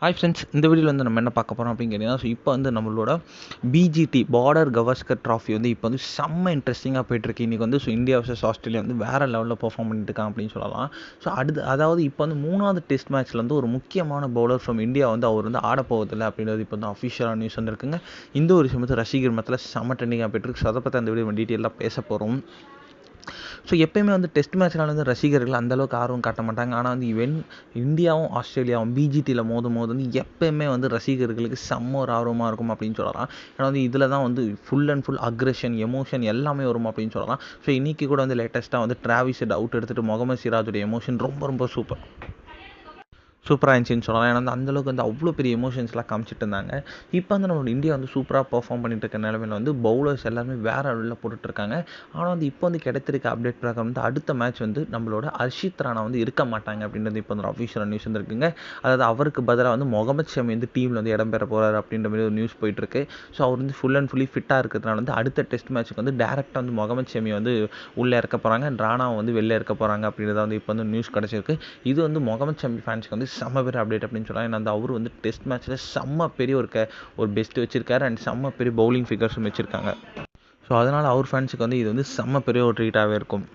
Hi friends, இந்த வீடியோவில் வந்து நம்ம என்ன பார்க்க போகிறோம் அப்படின்னு கேட்டிங்கன்னா, ஸோ இப்போ வந்து நம்மளோட பிஜிடி பார்டர் கவாஸ்கர் ட்ராஃபி வந்து இப்போ வந்து செம்ம இன்ட்ரெஸ்டிங்காக போயிட்டுருக்கு. இன்றைக்கி வந்து ஸோ இந்தியா வர்சஸ் ஆஸ்திரேலியா வந்து வேறு லெவலில் பெர்ஃபார்ம் பண்ணிட்டு இருக்காங்க அப்படின்னு சொல்லலாம். ஸோ அதாவது இப்போ வந்து 3வது டெஸ்ட் மேட்ச்சில் வந்து ஒரு முக்கியமான பவுலர் ஃப்ரம் இந்தியா வந்து அவர் வந்து ஆட போவதில்லை அப்படின்றது இப்போ வந்து அஃபிஷியலாக நியூஸ் வந்துருக்குங்க. இந்த ஒரு விஷயம் வந்து ரசிகர் மத்தியில் செம்ம ட்ரெண்டிங்காக போயிட்டுருக்கு. ஸோ அதை பற்றி அந்த வீடியோ டீட்டெயிலாக பேச போகிறோம். ஸோ எப்போயுமே வந்து டெஸ்ட் மேட்ச்னால வந்து ரசிகர்கள் அந்தளவுக்கு ஆர்வம் காட்ட மாட்டாங்க. ஆனால் வந்து இந்தியாவும் ஆஸ்திரேலியாவும் பிஜிடியில் மோதும் வந்து எப்போயுமே வந்து ரசிகர்களுக்கு செம்ம ஒரு ஆர்வமாக இருக்கும் அப்படின்னு சொல்லலாம். ஏன்னா வந்து இதில் தான் வந்து full and full aggression, emotion எல்லாமே வரும் அப்படின்னு சொல்லலாம். ஸோ இன்றைக்கி கூட வந்து லேட்டஸ்ட்டாக வந்து டிராவிஸ் அவுட் எடுத்துகிட்டு முகமது சிராஜோட எமோஷன் ரொம்ப ரொம்ப சூப்பராக இருந்துச்சுன்னு சொல்லலாம். ஏன்னா வந்து அந்தளவுக்கு வந்து அவ்வளோ பெரிய எமோஷன்ஸ்லாம் காமிச்சிட்டு இருந்தாங்க. இப்போ வந்து நம்மளோட இந்தியா வந்து சூப்பராக பர்ஃபார்ம் பண்ணிட்டு இருக்க நிலமையில் வந்து பவுலர்ஸ் எல்லாருமே வேறு லெவலில் போட்டுட்ருக்காங்க. ஆனால் வந்து இப்போ வந்து கிடைத்திருக்க அப்டேட் பிரகாரம் வந்து அடுத்த மேட்ச் வந்து நம்மளோட ஹர்ஷித் ராணா வந்து இருக்க மாட்டாங்க அப்படின்றது இப்போ வந்து அஃபிஷியலாக நியூஸ் வந்துருக்குங்க. அதாவது அவருக்கு பதிலாக வந்து முகமது ஷமி வந்து டீமில் வந்து இடம்பெற போகிறார் அப்படின்ற மாதிரி ஒரு நியூஸ் போயிட்டுருக்கு. ஸோ அவர் வந்து ஃபுல் அண்ட் ஃபுல்லி ஃபிட்டாக இருக்கிறதுனால வந்து அடுத்த டெஸ்ட் மேட்ச்சுக்கு வந்து டேரெக்டாக வந்து முகமது ஷமி வந்து உள்ளே இறக்க போகிறாங்க, ராணாவை வந்து வெளில இருக்க போகிறாங்க அப்படின்றத வந்து இப்போ வந்து நியூஸ் கிடச்சிருக்கு. இது வந்து முகமது ஷமி ஃபேன்ஸ்க்கு வந்து செம்ம பெரிய அப்டேட் அப்படின்னு சொல்லலாம். ஏன்னா அந்த அவர் வந்து டெஸ்ட் மேட்ச்சில் செம்ம பெரிய ஒரு பெஸ்ட் வச்சிருக்காரு அண்ட் செம்ம பெரிய பவுலிங் ஃபிகர்ஸும் வச்சுருக்காங்க. ஸோ அதனால் அவர் ஃபேன்ஸுக்கு வந்து இது வந்து செம்ம பெரிய ஒரு ட்ரீட்டாகவே இருக்கும்.